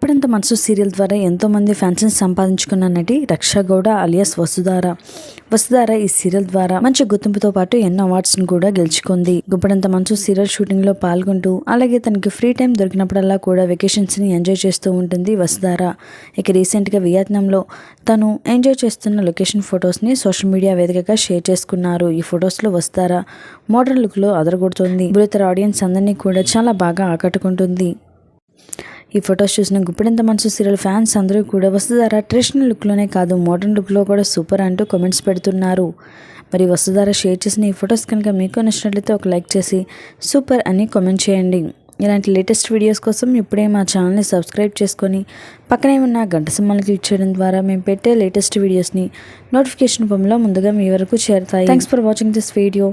గుప్పెడంత మనసు సీరియల్ ద్వారా ఎంతో మంది ఫ్యాన్స్ని సంపాదించుకున్న నటి రక్షా గౌడ అలియాస్ వసుధార ఈ సీరియల్ ద్వారా మంచి గుర్తింపుతో పాటు ఎన్నో అవార్డ్స్ను కూడా గెలుచుకుంది. గుప్పెడంత మనసు సీరియల్ షూటింగ్ లో పాల్గొంటూ అలాగే తనకి ఫ్రీ టైం దొరికినప్పుడల్లా కూడా వెకేషన్స్ ని ఎంజాయ్ చేస్తూ ఉంటుంది వసుధార. ఇక రీసెంట్ గా వియత్నాంలో తను ఎంజాయ్ చేస్తున్న లొకేషన్ ఫొటోస్ ని సోషల్ మీడియా వేదికగా షేర్ చేసుకున్నారు. ఈ ఫొటోస్ లో వసుధార మోడర్న్ లుక్ లో అదరగొడుతుంది. బుల్లితెర ఆడియన్స్ అందరినీ కూడా చాలా బాగా ఆకట్టుకుంటుంది. ఈ ఫొటోస్ చూసిన గుప్పెడంత మనసు సీరియల్ ఫ్యాన్స్ అందరూ కూడా వసుధార ట్రెడిషనల్ లుక్లోనే కాదు మోడర్న్ లుక్లో కూడా సూపర్ అంటూ కామెంట్స్ పెడుతున్నారు. మరి వసుధార షేర్ చేసిన ఈ ఫొటోస్ కనుక మీకు నచ్చినట్లయితే ఒక లైక్ చేసి సూపర్ అని కామెంట్ చేయండి. ఇలాంటి లేటెస్ట్ వీడియోస్ కోసం ఇప్పుడే మా ఛానల్ని సబ్స్క్రైబ్ చేసుకొని పక్కనే ఉన్న గంట సింబల్ని క్లిక్ చేయడం ద్వారా మేము పెట్టే లేటెస్ట్ వీడియోస్ని నోటిఫికేషన్ రూపంలో ముందుగా మీ వరకు చేరుతాయి. Thanks for watching this video.